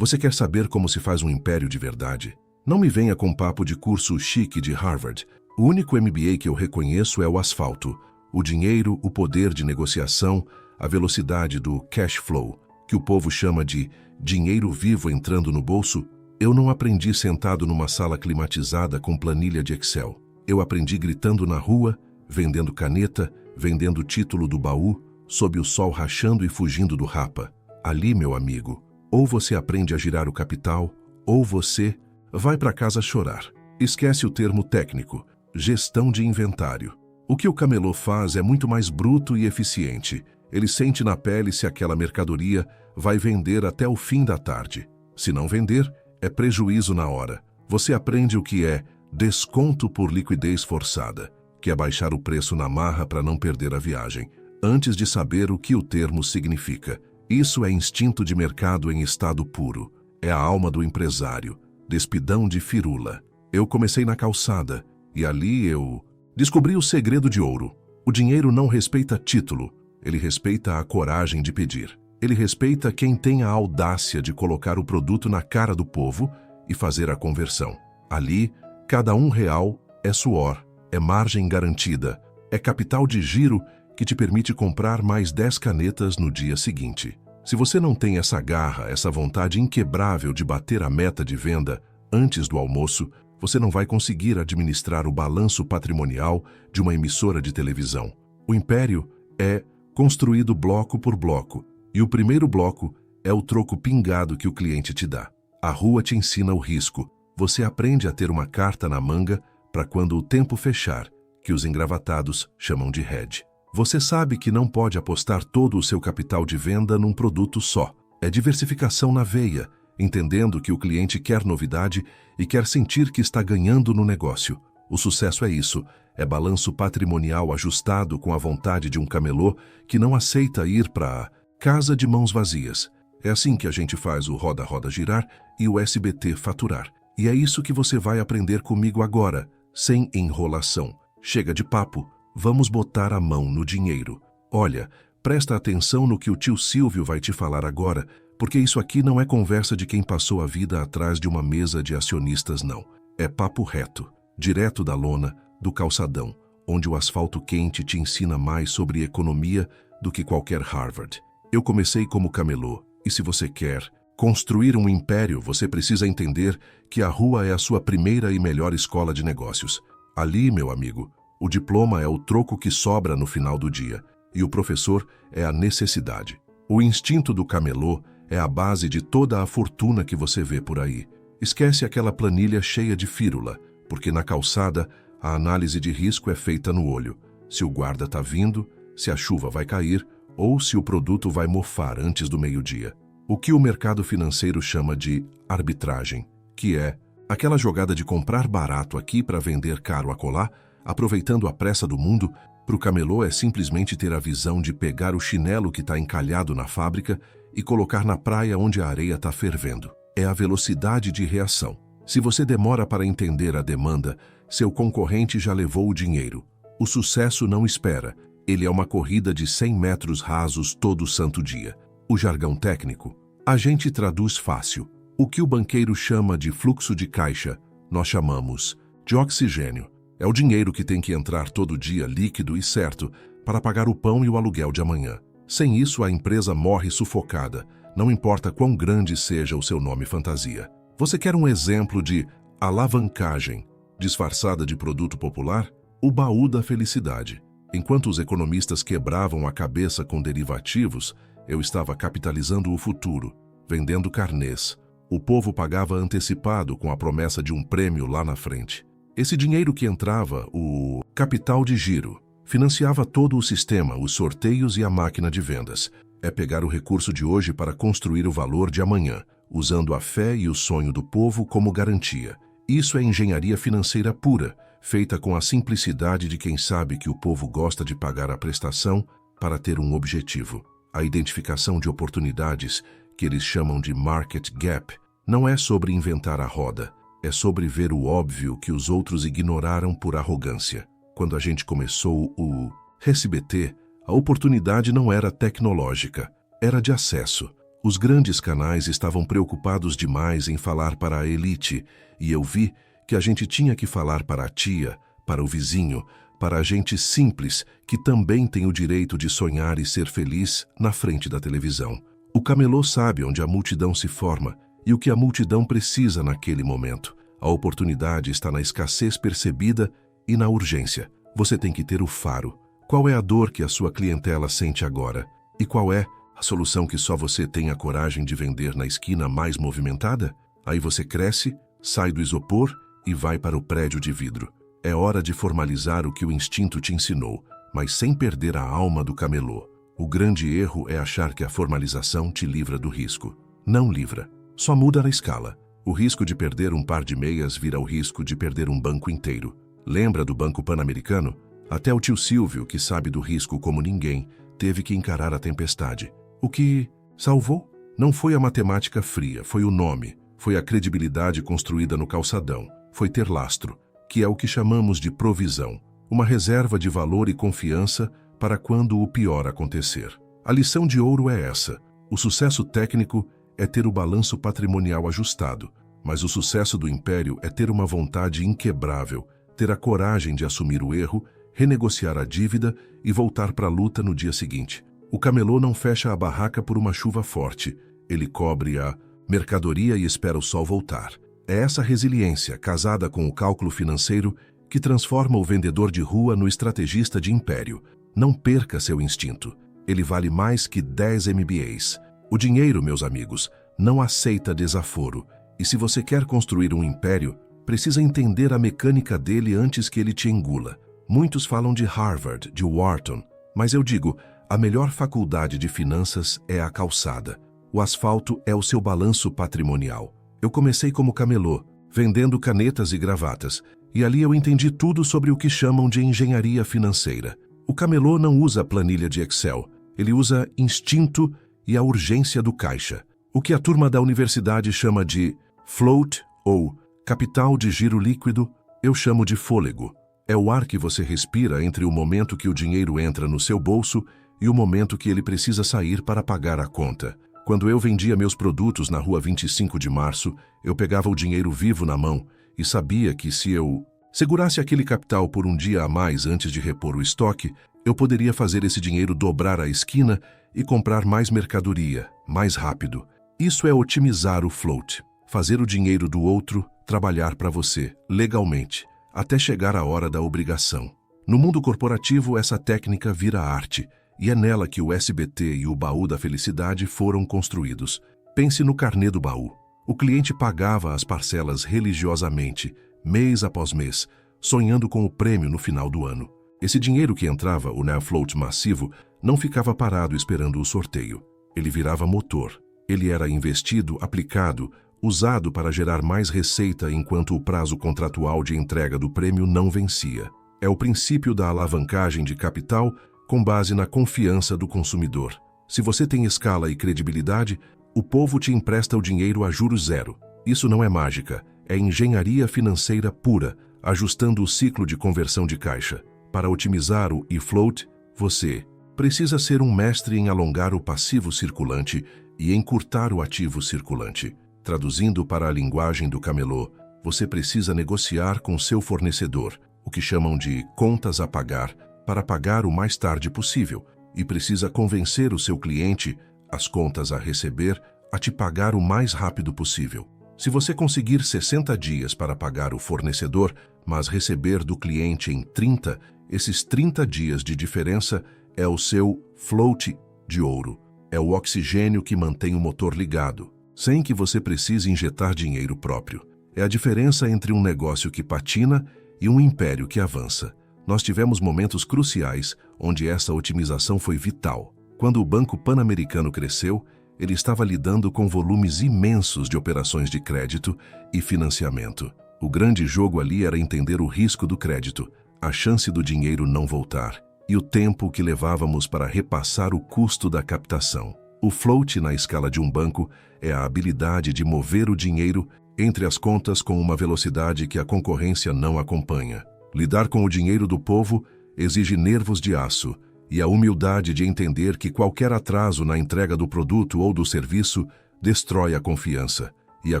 Você quer saber como se faz um império de verdade? Não me venha com papo de curso chique de Harvard. O único MBA que eu reconheço é o asfalto. O dinheiro, o poder de negociação, a velocidade do cash flow, que o povo chama de dinheiro vivo entrando no bolso. Eu não aprendi sentado numa sala climatizada com planilha de Excel. Eu aprendi gritando na rua, vendendo caneta, vendendo título do baú, sob o sol rachando e fugindo do rapa. Ali, meu amigo, ou você aprende a girar o capital, ou você vai para casa chorar. Esquece o termo técnico, gestão de inventário. O que o camelô faz é muito mais bruto e eficiente. Ele sente na pele se aquela mercadoria vai vender até o fim da tarde. Se não vender, é prejuízo na hora. Você aprende o que é desconto por liquidez forçada, que é baixar o preço na marra para não perder a viagem, antes de saber o que o termo significa. Isso é instinto de mercado em estado puro. É a alma do empresário. Despidão de firula. Eu comecei na calçada, e ali eu descobri o segredo de ouro. O dinheiro não respeita título, ele respeita a coragem de pedir. Ele respeita quem tem a audácia de colocar o produto na cara do povo e fazer a conversão. Ali, cada R$1 é suor, é margem garantida, é capital de giro que te permite comprar mais 10 canetas no dia seguinte. Se você não tem essa garra, essa vontade inquebrável de bater a meta de venda antes do almoço, você não vai conseguir administrar o balanço patrimonial de uma emissora de televisão. O império é construído bloco por bloco, e o primeiro bloco é o troco pingado que o cliente te dá. A rua te ensina o risco. Você aprende a ter uma carta na manga para quando o tempo fechar, que os engravatados chamam de hedge. Você sabe que não pode apostar todo o seu capital de venda num produto só. É diversificação na veia, entendendo que o cliente quer novidade e quer sentir que está ganhando no negócio. O sucesso é isso, é balanço patrimonial ajustado com a vontade de um camelô que não aceita ir para a casa de mãos vazias. É assim que a gente faz o roda-roda girar e o SBT faturar. E é isso que você vai aprender comigo agora, sem enrolação. Chega de papo. Vamos botar a mão no dinheiro. Olha, presta atenção no que o tio Silvio vai te falar agora, porque isso aqui não é conversa de quem passou a vida atrás de uma mesa de acionistas, não. É papo reto, direto da lona, do calçadão, onde o asfalto quente te ensina mais sobre economia do que qualquer Harvard. Eu comecei como camelô, e se você quer construir um império, você precisa entender que a rua é a sua primeira e melhor escola de negócios. Ali, meu amigo, o diploma é o troco que sobra no final do dia, e o professor é a necessidade. O instinto do camelô é a base de toda a fortuna que você vê por aí. Esquece aquela planilha cheia de fírula, porque na calçada a análise de risco é feita no olho. Se o guarda está vindo, se a chuva vai cair ou se o produto vai mofar antes do meio-dia. O que o mercado financeiro chama de arbitragem, que é aquela jogada de comprar barato aqui para vender caro acolá, aproveitando a pressa do mundo. Para o camelô é simplesmente ter a visão de pegar o chinelo que está encalhado na fábrica e colocar na praia onde a areia está fervendo. É a velocidade de reação. Se você demora para entender a demanda, seu concorrente já levou o dinheiro. O sucesso não espera. Ele é uma corrida de 100 metros rasos todo santo dia. O jargão técnico, a gente traduz fácil. O que o banqueiro chama de fluxo de caixa, nós chamamos de oxigênio. É o dinheiro que tem que entrar todo dia líquido e certo para pagar o pão e o aluguel de amanhã. Sem isso, a empresa morre sufocada, não importa quão grande seja o seu nome fantasia. Você quer um exemplo de alavancagem disfarçada de produto popular? O baú da felicidade. Enquanto os economistas quebravam a cabeça com derivativos, eu estava capitalizando o futuro, vendendo carnês. O povo pagava antecipado com a promessa de um prêmio lá na frente. Esse dinheiro que entrava, o capital de giro, financiava todo o sistema, os sorteios e a máquina de vendas. É pegar o recurso de hoje para construir o valor de amanhã, usando a fé e o sonho do povo como garantia. Isso é engenharia financeira pura, feita com a simplicidade de quem sabe que o povo gosta de pagar a prestação para ter um objetivo. A identificação de oportunidades, que eles chamam de market gap, não é sobre inventar a roda. É sobre ver o óbvio que os outros ignoraram por arrogância. Quando a gente começou o SBT, a oportunidade não era tecnológica, era de acesso. Os grandes canais estavam preocupados demais em falar para a elite, e eu vi que a gente tinha que falar para a tia, para o vizinho, para a gente simples que também tem o direito de sonhar e ser feliz na frente da televisão. O camelô sabe onde a multidão se forma e o que a multidão precisa naquele momento. A oportunidade está na escassez percebida e na urgência. Você tem que ter o faro. Qual é a dor que a sua clientela sente agora? E qual é a solução que só você tem a coragem de vender na esquina mais movimentada? Aí você cresce, sai do isopor e vai para o prédio de vidro. É hora de formalizar o que o instinto te ensinou, mas sem perder a alma do camelô. O grande erro é achar que a formalização te livra do risco. Não livra, só muda a escala. O risco de perder um par de meias vira o risco de perder um banco inteiro. Lembra do Banco Pan-Americano? Até o tio Silvio, que sabe do risco como ninguém, teve que encarar a tempestade. O que salvou não foi a matemática fria, foi o nome, foi a credibilidade construída no calçadão, foi ter lastro, que é o que chamamos de provisão, uma reserva de valor e confiança para quando o pior acontecer. A lição de ouro é essa: o sucesso técnico é ter o balanço patrimonial ajustado, mas o sucesso do império é ter uma vontade inquebrável, ter a coragem de assumir o erro, renegociar a dívida e voltar para a luta no dia seguinte. O camelô não fecha a barraca por uma chuva forte, ele cobre a mercadoria e espera o sol voltar. É essa resiliência, casada com o cálculo financeiro, que transforma o vendedor de rua no estrategista de império. Não perca seu instinto. Ele vale mais que 10 MBAs. O dinheiro, meus amigos, não aceita desaforo. E se você quer construir um império, precisa entender a mecânica dele antes que ele te engula. Muitos falam de Harvard, de Wharton, mas eu digo, a melhor faculdade de finanças é a calçada. O asfalto é o seu balanço patrimonial. Eu comecei como camelô, vendendo canetas e gravatas, e ali eu entendi tudo sobre o que chamam de engenharia financeira. O camelô não usa planilha de Excel, ele usa instinto e a urgência do caixa. O que a turma da universidade chama de float ou capital de giro líquido, eu chamo de fôlego. É o ar que você respira entre o momento que o dinheiro entra no seu bolso e o momento que ele precisa sair para pagar a conta. Quando eu vendia meus produtos na rua 25 de março, eu pegava o dinheiro vivo na mão e sabia que se eu segurasse aquele capital por um dia a mais antes de repor o estoque, eu poderia fazer esse dinheiro dobrar a esquina e comprar mais mercadoria, mais rápido. Isso é otimizar o float, fazer o dinheiro do outro trabalhar para você, legalmente, até chegar a hora da obrigação. No mundo corporativo, essa técnica vira arte, e é nela que o SBT e o baú da felicidade foram construídos. Pense no carnê do baú. O cliente pagava as parcelas religiosamente, mês após mês, sonhando com o prêmio no final do ano. Esse dinheiro que entrava, o NAV Float massivo, não ficava parado esperando o sorteio. Ele virava motor. Ele era investido, aplicado, usado para gerar mais receita enquanto o prazo contratual de entrega do prêmio não vencia. É o princípio da alavancagem de capital com base na confiança do consumidor. Se você tem escala e credibilidade, o povo te empresta o dinheiro a juros zero. Isso não é mágica, é engenharia financeira pura, ajustando o ciclo de conversão de caixa. Para otimizar o e-float, você precisa ser um mestre em alongar o passivo circulante e encurtar o ativo circulante. Traduzindo para a linguagem do camelô, você precisa negociar com seu fornecedor, o que chamam de contas a pagar, para pagar o mais tarde possível, e precisa convencer o seu cliente, as contas a receber, a te pagar o mais rápido possível. Se você conseguir 60 dias para pagar o fornecedor, mas receber do cliente em 30, esses 30 dias de diferença é o seu float de ouro. É o oxigênio que mantém o motor ligado, sem que você precise injetar dinheiro próprio. É a diferença entre um negócio que patina e um império que avança. Nós tivemos momentos cruciais onde essa otimização foi vital. Quando o Banco Pan-Americano cresceu, ele estava lidando com volumes imensos de operações de crédito e financiamento. O grande jogo ali era entender o risco do crédito, a chance do dinheiro não voltar e o tempo que levávamos para repassar o custo da captação. O float na escala de um banco é a habilidade de mover o dinheiro entre as contas com uma velocidade que a concorrência não acompanha. Lidar com o dinheiro do povo exige nervos de aço e a humildade de entender que qualquer atraso na entrega do produto ou do serviço destrói a confiança, e a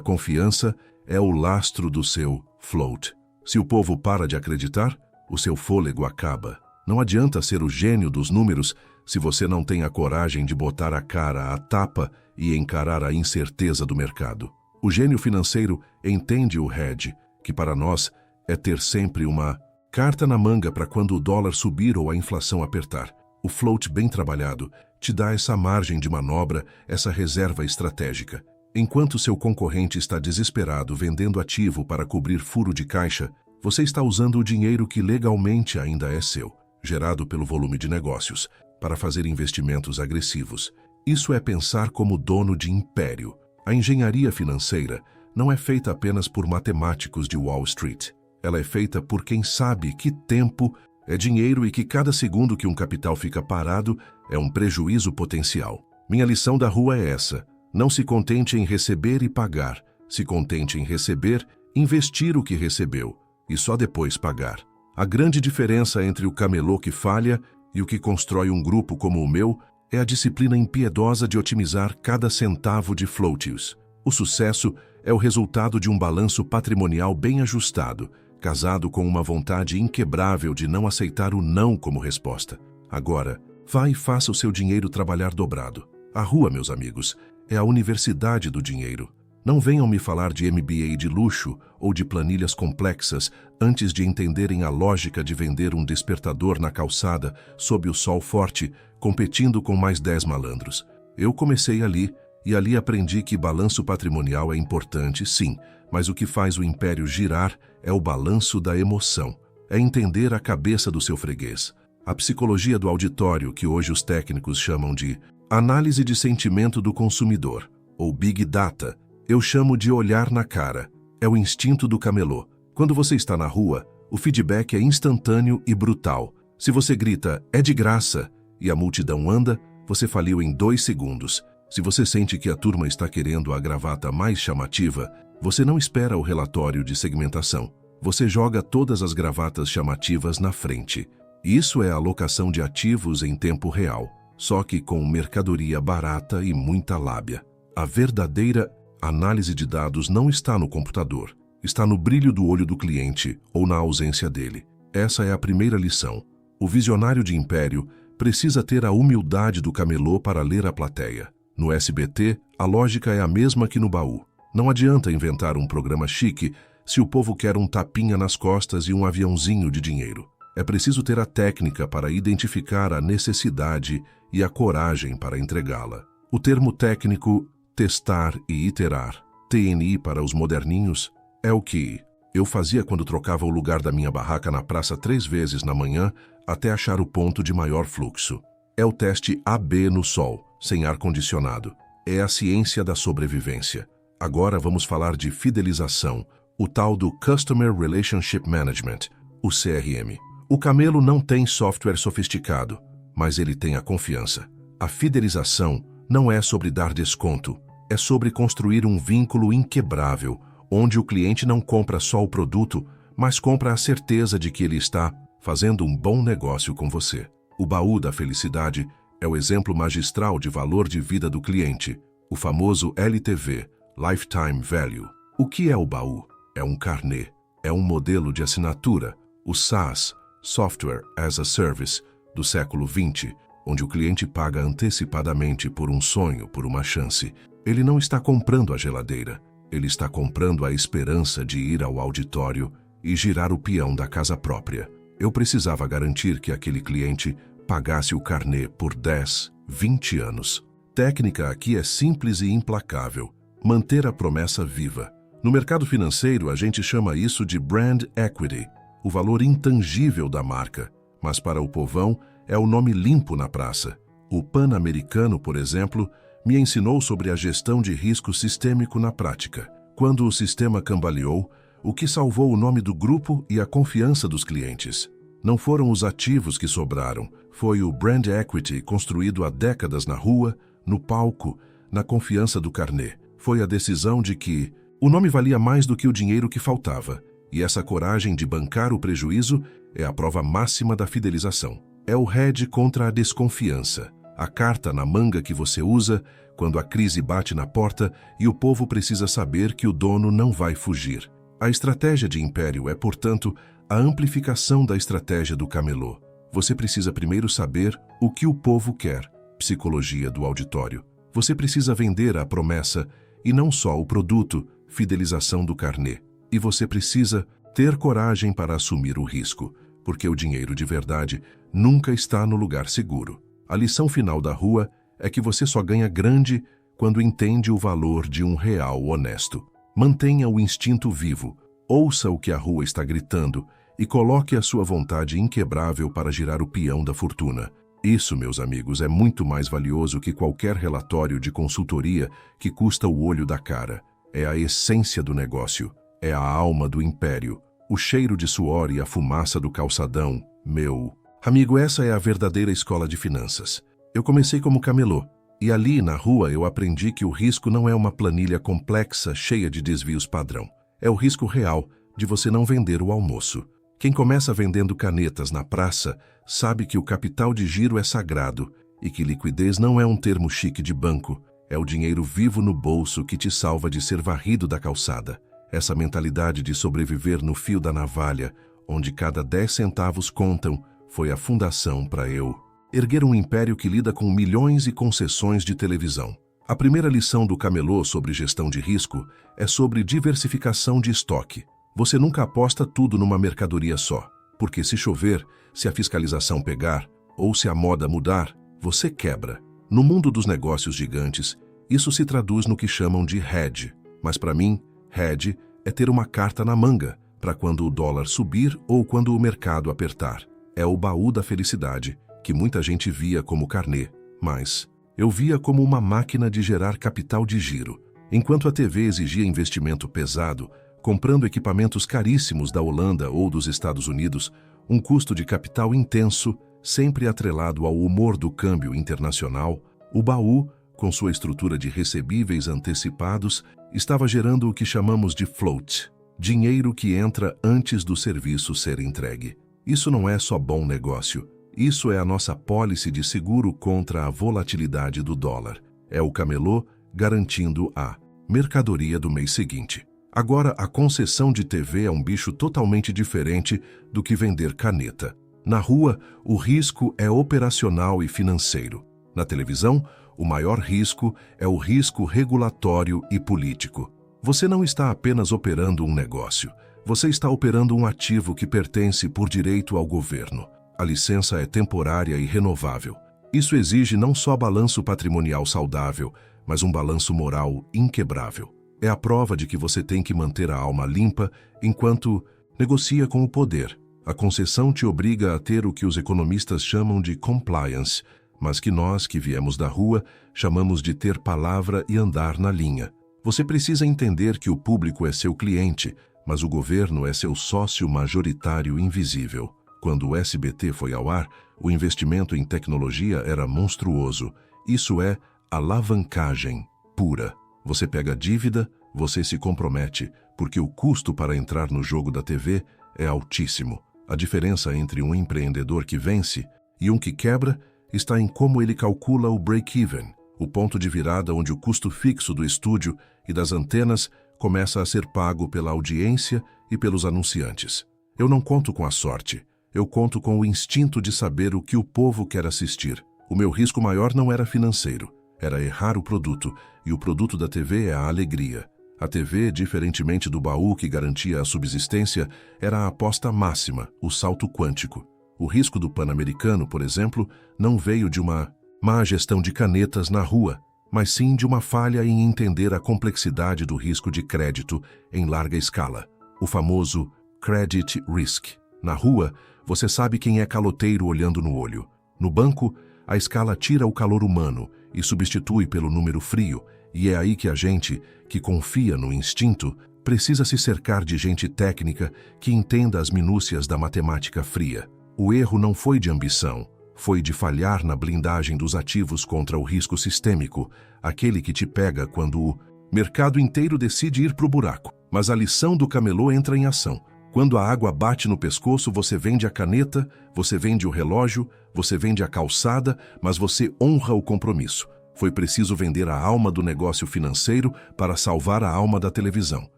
confiança é o lastro do seu float. Se o povo para de acreditar, o seu fôlego acaba. Não adianta ser o gênio dos números se você não tem a coragem de botar a cara à tapa e encarar a incerteza do mercado. O gênio financeiro entende o hedge, que para nós é ter sempre uma carta na manga para quando o dólar subir ou a inflação apertar. O float bem trabalhado te dá essa margem de manobra, essa reserva estratégica. Enquanto seu concorrente está desesperado vendendo ativo para cobrir furo de caixa, você está usando o dinheiro que legalmente ainda é seu, gerado pelo volume de negócios, para fazer investimentos agressivos. Isso é pensar como dono de império. A engenharia financeira não é feita apenas por matemáticos de Wall Street. Ela é feita por quem sabe que tempo é dinheiro e que cada segundo que um capital fica parado é um prejuízo potencial. Minha lição da rua é essa: não se contente em receber e pagar, se contente em receber, investir o que recebeu e só depois pagar. A grande diferença entre o camelô que falha e o que constrói um grupo como o meu é a disciplina impiedosa de otimizar cada centavo de floatius. O sucesso é o resultado de um balanço patrimonial bem ajustado, casado com uma vontade inquebrável de não aceitar o não como resposta. Agora, vá e faça o seu dinheiro trabalhar dobrado. A rua, meus amigos, é a universidade do dinheiro. Não venham me falar de MBA de luxo ou de planilhas complexas antes de entenderem a lógica de vender um despertador na calçada sob o sol forte, competindo com mais 10 malandros. Eu comecei ali, e ali aprendi que balanço patrimonial é importante, sim, mas o que faz o império girar é o balanço da emoção. É entender a cabeça do seu freguês. A psicologia do auditório, que hoje os técnicos chamam de análise de sentimento do consumidor, ou Big Data, eu chamo de olhar na cara. É o instinto do camelô. Quando você está na rua, o feedback é instantâneo e brutal. Se você grita, é de graça, e a multidão anda, você faliu em 2 segundos. Se você sente que a turma está querendo a gravata mais chamativa, você não espera o relatório de segmentação. Você joga todas as gravatas chamativas na frente. Isso é a alocação de ativos em tempo real, só que com mercadoria barata e muita lábia. A verdadeira análise de dados não está no computador, está no brilho do olho do cliente ou na ausência dele. Essa é a primeira lição. O visionário de império precisa ter a humildade do camelô para ler a plateia. No SBT, a lógica é a mesma que no baú. Não adianta inventar um programa chique se o povo quer um tapinha nas costas e um aviãozinho de dinheiro. É preciso ter a técnica para identificar a necessidade e a coragem para entregá-la. O termo técnico testar e iterar, TNI para os moderninhos, é o que eu fazia quando trocava o lugar da minha barraca na praça 3 vezes na manhã até achar o ponto de maior fluxo. É o teste AB no sol, sem ar-condicionado. É a ciência da sobrevivência. Agora vamos falar de fidelização, o tal do Customer Relationship Management, o CRM. O camelo não tem software sofisticado, mas ele tem a confiança. A fidelização não é sobre dar desconto, é sobre construir um vínculo inquebrável, onde o cliente não compra só o produto, mas compra a certeza de que ele está fazendo um bom negócio com você. O baú da felicidade é o exemplo magistral de valor de vida do cliente, o famoso LTV, Lifetime Value. O que é o baú? É um carnê, é um modelo de assinatura, o SaaS, Software as a Service, do século XX, onde o cliente paga antecipadamente por um sonho, por uma chance. Ele não está comprando a geladeira, ele está comprando a esperança de ir ao auditório e girar o peão da casa própria. Eu precisava garantir que aquele cliente pagasse o carnê por 10, 20 anos. Técnica aqui é simples e implacável: manter a promessa viva. No mercado financeiro, a gente chama isso de brand equity, o valor intangível da marca, mas para o povão é o nome limpo na praça. O Pan-Americano, por exemplo, me ensinou sobre a gestão de risco sistêmico na prática. Quando o sistema cambaleou, o que salvou o nome do grupo e a confiança dos clientes não foram os ativos que sobraram, foi o brand equity construído há décadas na rua, no palco, na confiança do carnê. Foi a decisão de que o nome valia mais do que o dinheiro que faltava, e essa coragem de bancar o prejuízo é a prova máxima da fidelização. É o hedge contra a desconfiança. A carta na manga que você usa quando a crise bate na porta e o povo precisa saber que o dono não vai fugir. A estratégia de Império é, portanto, a amplificação da estratégia do camelô. Você precisa primeiro saber o que o povo quer, psicologia do auditório. Você precisa vender a promessa e não só o produto, fidelização do carnê. E você precisa ter coragem para assumir o risco, porque o dinheiro de verdade nunca está no lugar seguro. A lição final da rua é que você só ganha grande quando entende o valor de um real honesto. Mantenha o instinto vivo, ouça o que a rua está gritando e coloque a sua vontade inquebrável para girar o peão da fortuna. Isso, meus amigos, é muito mais valioso que qualquer relatório de consultoria que custa o olho da cara. É a essência do negócio, é a alma do império, o cheiro de suor e a fumaça do calçadão, meu. Amigo, essa é a verdadeira escola de finanças. Eu comecei como camelô, e ali na rua eu aprendi que o risco não é uma planilha complexa cheia de desvios padrão. É o risco real de você não vender o almoço. Quem começa vendendo canetas na praça sabe que o capital de giro é sagrado e que liquidez não é um termo chique de banco, é o dinheiro vivo no bolso que te salva de ser varrido da calçada. Essa mentalidade de sobreviver no fio da navalha, onde cada 10 centavos contam, foi a fundação para eu erguer um império que lida com milhões e concessões de televisão. A primeira lição do camelô sobre gestão de risco é sobre diversificação de estoque. Você nunca aposta tudo numa mercadoria só, porque se chover, se a fiscalização pegar ou se a moda mudar, você quebra. No mundo dos negócios gigantes, isso se traduz no que chamam de hedge. Mas para mim, hedge é ter uma carta na manga para quando o dólar subir ou quando o mercado apertar. É o baú da felicidade, que muita gente via como carnê, mas eu via como uma máquina de gerar capital de giro. Enquanto a TV exigia investimento pesado, comprando equipamentos caríssimos da Holanda ou dos Estados Unidos, um custo de capital intenso, sempre atrelado ao humor do câmbio internacional, o baú, com sua estrutura de recebíveis antecipados, estava gerando o que chamamos de float, dinheiro que entra antes do serviço ser entregue. Isso não é só bom negócio, isso é a nossa pólice de seguro contra a volatilidade do dólar. É o camelô garantindo a mercadoria do mês seguinte. Agora, a concessão de TV é um bicho totalmente diferente do que vender caneta. Na rua, o risco é operacional e financeiro. Na televisão, o maior risco é o risco regulatório e político. Você não está apenas operando um negócio. Você está operando um ativo que pertence por direito ao governo. A licença é temporária e renovável. Isso exige não só balanço patrimonial saudável, mas um balanço moral inquebrável. É a prova de que você tem que manter a alma limpa enquanto negocia com o poder. A concessão te obriga a ter o que os economistas chamam de compliance, mas que nós, que viemos da rua, chamamos de ter palavra e andar na linha. Você precisa entender que o público é seu cliente, mas o governo é seu sócio majoritário invisível. Quando o SBT foi ao ar, o investimento em tecnologia era monstruoso. Isso é alavancagem pura. Você pega dívida, você se compromete, porque o custo para entrar no jogo da TV é altíssimo. A diferença entre um empreendedor que vence e um que quebra está em como ele calcula o break-even, o ponto de virada onde o custo fixo do estúdio e das antenas começa a ser pago pela audiência e pelos anunciantes. Eu não conto com a sorte, eu conto com o instinto de saber o que o povo quer assistir. O meu risco maior não era financeiro, era errar o produto, e o produto da TV é a alegria. A TV, diferentemente do baú que garantia a subsistência, era a aposta máxima, o salto quântico. O risco do Pan-Americano, por exemplo, não veio de uma má gestão de canetas na rua, mas sim de uma falha em entender a complexidade do risco de crédito em larga escala, o famoso credit risk. Na rua, você sabe quem é caloteiro olhando no olho. No banco, a escala tira o calor humano e substitui pelo número frio, e é aí que a gente, que confia no instinto, precisa se cercar de gente técnica que entenda as minúcias da matemática fria. O erro não foi de ambição, foi de falhar na blindagem dos ativos contra o risco sistêmico, aquele que te pega quando o mercado inteiro decide ir para o buraco. Mas a lição do camelô entra em ação. Quando a água bate no pescoço, você vende a caneta, você vende o relógio, você vende a calçada, mas você honra o compromisso. Foi preciso vender a alma do negócio financeiro para salvar a alma da televisão,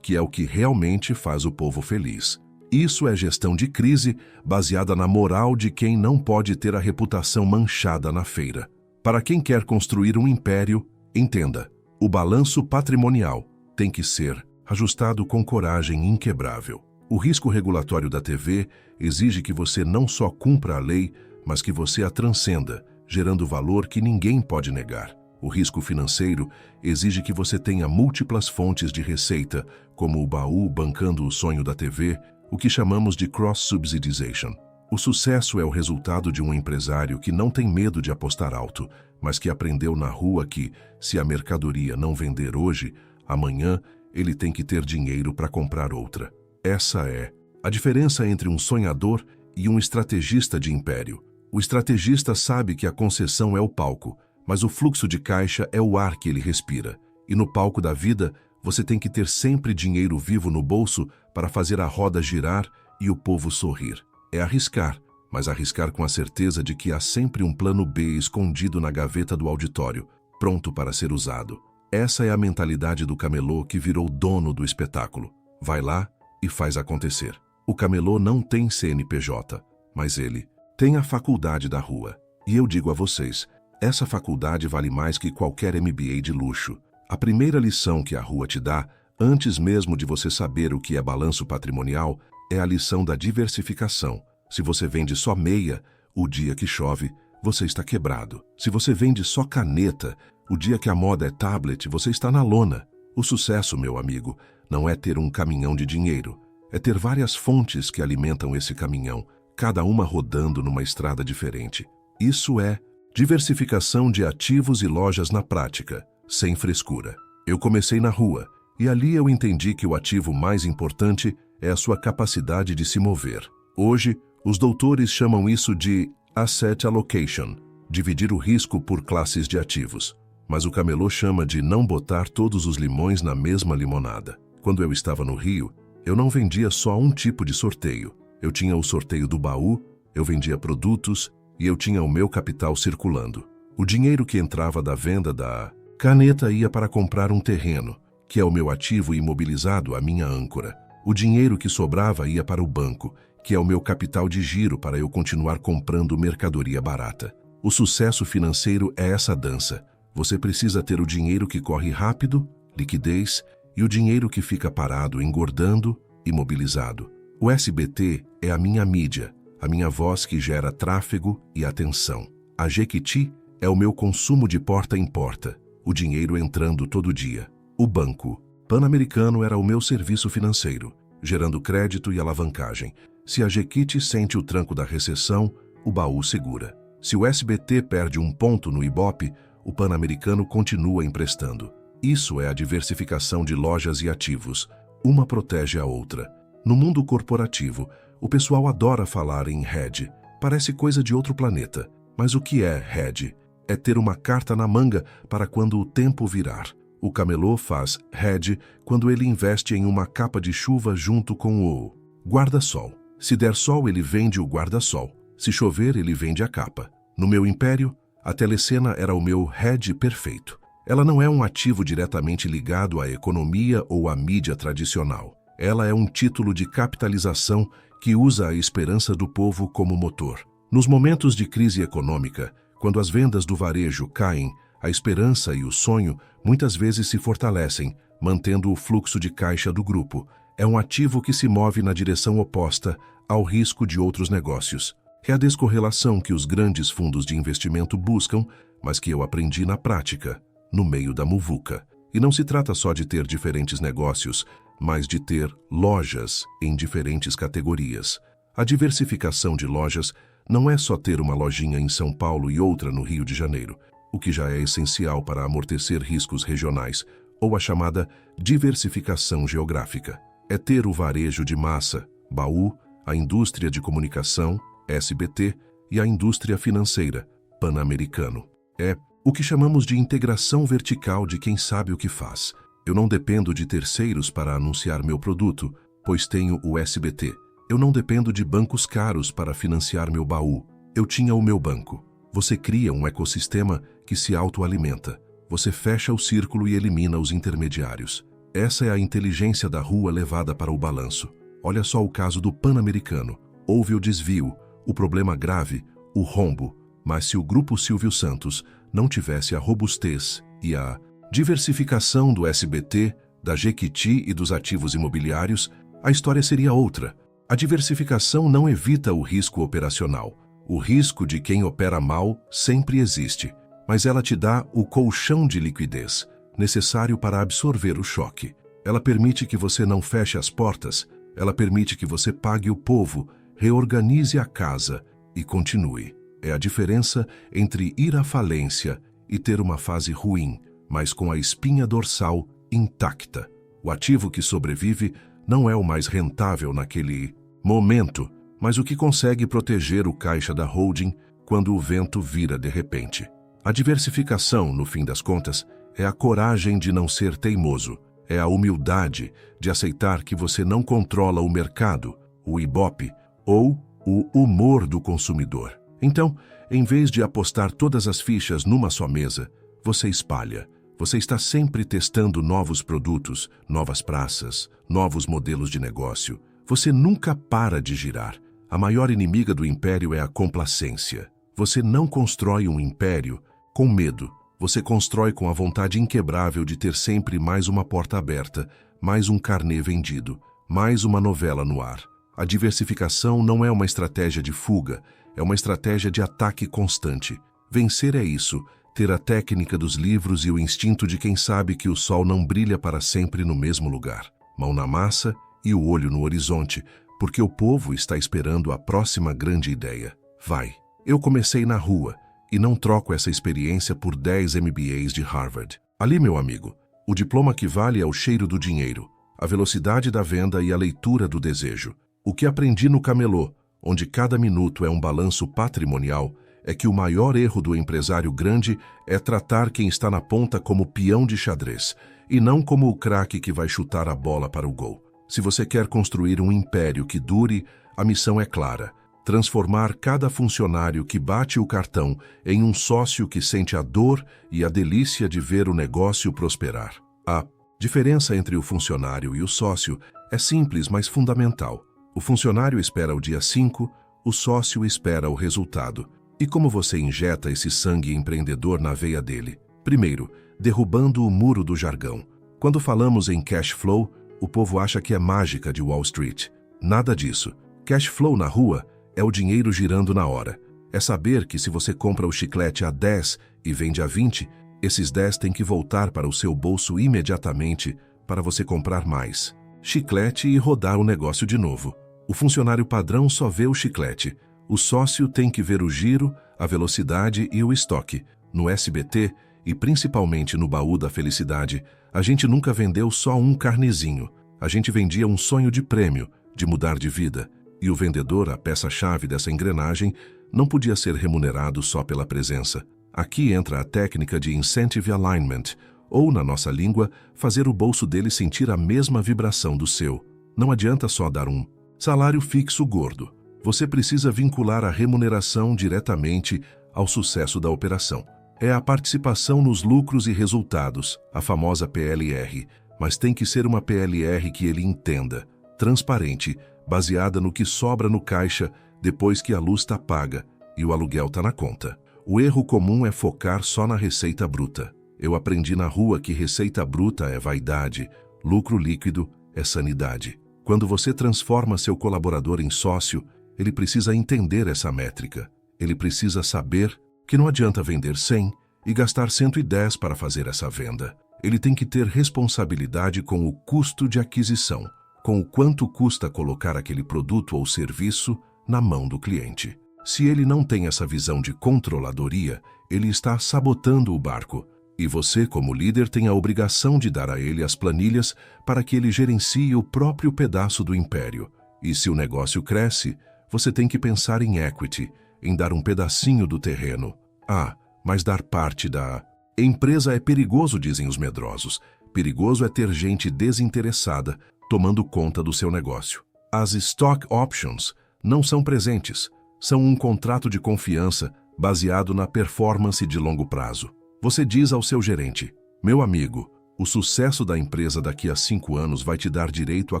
que é o que realmente faz o povo feliz. Isso é gestão de crise baseada na moral de quem não pode ter a reputação manchada na feira. Para quem quer construir um império, entenda, o balanço patrimonial tem que ser ajustado com coragem inquebrável. O risco regulatório da TV exige que você não só cumpra a lei, mas que você a transcenda, gerando valor que ninguém pode negar. O risco financeiro exige que você tenha múltiplas fontes de receita, como o baú bancando o sonho da TV, o que chamamos de cross-subsidization. O sucesso é o resultado de um empresário que não tem medo de apostar alto, mas que aprendeu na rua que, se a mercadoria não vender hoje, amanhã ele tem que ter dinheiro para comprar outra. Essa é a diferença entre um sonhador e um estrategista de império. O estrategista sabe que a concessão é o palco, mas o fluxo de caixa é o ar que ele respira. E no palco da vida, você tem que ter sempre dinheiro vivo no bolso para fazer a roda girar e o povo sorrir. É arriscar, mas arriscar com a certeza de que há sempre um plano B escondido na gaveta do auditório, pronto para ser usado. Essa é a mentalidade do camelô que virou dono do espetáculo. Vai lá e faz acontecer. O camelô não tem CNPJ, mas ele tem a faculdade da rua. E eu digo a vocês, essa faculdade vale mais que qualquer MBA de luxo. A primeira lição que a rua te dá, antes mesmo de você saber o que é balanço patrimonial, é a lição da diversificação. Se você vende só meia, o dia que chove, você está quebrado. Se você vende só caneta, o dia que a moda é tablet, você está na lona. O sucesso, meu amigo, não é ter um caminhão de dinheiro. É ter várias fontes que alimentam esse caminhão, cada uma rodando numa estrada diferente. Isso é diversificação de ativos e lojas na prática, sem frescura. Eu comecei na rua, e ali eu entendi que o ativo mais importante é a sua capacidade de se mover. Hoje, os doutores chamam isso de asset allocation, dividir o risco por classes de ativos. Mas o camelô chama de não botar todos os limões na mesma limonada. Quando eu estava no Rio, eu não vendia só um tipo de sorteio. Eu tinha o sorteio do baú, eu vendia produtos e eu tinha o meu capital circulando. O dinheiro que entrava da venda da caneta ia para comprar um terreno, que é o meu ativo imobilizado, a minha âncora. O dinheiro que sobrava ia para o banco, que é o meu capital de giro para eu continuar comprando mercadoria barata. O sucesso financeiro é essa dança. Você precisa ter o dinheiro que corre rápido, liquidez, e o dinheiro que fica parado, engordando, imobilizado. O SBT é a minha mídia, a minha voz que gera tráfego e atenção. A Jequiti é o meu consumo de porta em porta, o dinheiro entrando todo dia. O Banco Pan-Americano era o meu serviço financeiro, gerando crédito e alavancagem. Se a Jequiti sente o tranco da recessão, o baú segura. Se o SBT perde um ponto no Ibope, o Pan-Americano continua emprestando. Isso é a diversificação de lojas e ativos. Uma protege a outra. No mundo corporativo, o pessoal adora falar em hedge. Parece coisa de outro planeta. Mas o que é hedge? É ter uma carta na manga para quando o tempo virar. O camelô faz hedge quando ele investe em uma capa de chuva junto com o guarda-sol. Se der sol, ele vende o guarda-sol. Se chover, ele vende a capa. No meu império, a telecena era o meu hedge perfeito. Ela não é um ativo diretamente ligado à economia ou à mídia tradicional. Ela é um título de capitalização que usa a esperança do povo como motor. Nos momentos de crise econômica, quando as vendas do varejo caem, a esperança e o sonho muitas vezes se fortalecem, mantendo o fluxo de caixa do grupo. É um ativo que se move na direção oposta ao risco de outros negócios. É a descorrelação que os grandes fundos de investimento buscam, mas que eu aprendi na prática, no meio da muvuca. E não se trata só de ter diferentes negócios, mas de ter lojas em diferentes categorias. A diversificação de lojas não é só ter uma lojinha em São Paulo e outra no Rio de Janeiro, o que já é essencial para amortecer riscos regionais, ou a chamada diversificação geográfica. É ter o varejo de massa, baú, a indústria de comunicação, SBT, e a indústria financeira, Pan-Americano. É o que chamamos de integração vertical de quem sabe o que faz. Eu não dependo de terceiros para anunciar meu produto, pois tenho o SBT. Eu não dependo de bancos caros para financiar meu baú. Eu tinha o meu banco. Você cria um ecossistema que se autoalimenta. Você fecha o círculo e elimina os intermediários. Essa é a inteligência da rua levada para o balanço. Olha só o caso do Pan-Americano. Houve o desvio, o problema grave, o rombo. Mas se o Grupo Silvio Santos não tivesse a robustez e a diversificação do SBT, da Jequiti e dos ativos imobiliários, a história seria outra. A diversificação não evita o risco operacional. O risco de quem opera mal sempre existe, mas ela te dá o colchão de liquidez necessário para absorver o choque. Ela permite que você não feche as portas, ela permite que você pague o povo, reorganize a casa e continue. É a diferença entre ir à falência e ter uma fase ruim, mas com a espinha dorsal intacta. O ativo que sobrevive não é o mais rentável naquele momento, mas o que consegue proteger o caixa da holding quando o vento vira de repente. A diversificação, no fim das contas, é a coragem de não ser teimoso, é a humildade de aceitar que você não controla o mercado, o Ibope ou o humor do consumidor. Então, em vez de apostar todas as fichas numa só mesa, você espalha. Você está sempre testando novos produtos, novas praças, novos modelos de negócio. Você nunca para de girar. A maior inimiga do império é a complacência. Você não constrói um império com medo. Você constrói com a vontade inquebrável de ter sempre mais uma porta aberta, mais um carnê vendido, mais uma novela no ar. A diversificação não é uma estratégia de fuga, é uma estratégia de ataque constante. Vencer é isso, ter a técnica dos livros e o instinto de quem sabe que o sol não brilha para sempre no mesmo lugar. Mão na massa e o olho no horizonte, porque o povo está esperando a próxima grande ideia. Vai. Eu comecei na rua e não troco essa experiência por 10 MBAs de Harvard. Ali, meu amigo, o diploma que vale é o cheiro do dinheiro, a velocidade da venda e a leitura do desejo. O que aprendi no camelô, onde cada minuto é um balanço patrimonial, é que o maior erro do empresário grande é tratar quem está na ponta como peão de xadrez e não como o craque que vai chutar a bola para o gol. Se você quer construir um império que dure, a missão é clara: transformar cada funcionário que bate o cartão em um sócio que sente a dor e a delícia de ver o negócio prosperar. A diferença entre o funcionário e o sócio é simples, mas fundamental. O funcionário espera o dia 5, o sócio espera o resultado. E como você injeta esse sangue empreendedor na veia dele? Primeiro, derrubando o muro do jargão. Quando falamos em cash flow, o povo acha que é mágica de Wall Street. Nada disso. Cash flow na rua é o dinheiro girando na hora. É saber que se você compra o chiclete a 10 e vende a 20, esses 10 têm que voltar para o seu bolso imediatamente para você comprar mais chiclete e rodar o negócio de novo. O funcionário padrão só vê o chiclete. O sócio tem que ver o giro, a velocidade e o estoque. No SBT, e principalmente no baú da felicidade, a gente nunca vendeu só um carnezinho. A gente vendia um sonho de prêmio, de mudar de vida. E o vendedor, a peça-chave dessa engrenagem, não podia ser remunerado só pela presença. Aqui entra a técnica de incentive alignment, ou, na nossa língua, fazer o bolso dele sentir a mesma vibração do seu. Não adianta só dar um salário fixo gordo. Você precisa vincular a remuneração diretamente ao sucesso da operação. É a participação nos lucros e resultados, a famosa PLR, mas tem que ser uma PLR que ele entenda, transparente, baseada no que sobra no caixa depois que a luz está paga e o aluguel está na conta. O erro comum é focar só na receita bruta. Eu aprendi na rua que receita bruta é vaidade, lucro líquido é sanidade. Quando você transforma seu colaborador em sócio, ele precisa entender essa métrica. Ele precisa saber que não adianta vender 100 e gastar 110 para fazer essa venda. Ele tem que ter responsabilidade com o custo de aquisição, com o quanto custa colocar aquele produto ou serviço na mão do cliente. Se ele não tem essa visão de controladoria, ele está sabotando o barco. E você, como líder, tem a obrigação de dar a ele as planilhas para que ele gerencie o próprio pedaço do império. E se o negócio cresce, você tem que pensar em equity, em dar um pedacinho do terreno. Ah, mas dar parte da empresa é perigoso, dizem os medrosos. Perigoso é ter gente desinteressada, tomando conta do seu negócio. As Stock Options não são presentes, são um contrato de confiança baseado na performance de longo prazo. Você diz ao seu gerente: meu amigo, o sucesso da empresa daqui a 5 anos vai te dar direito a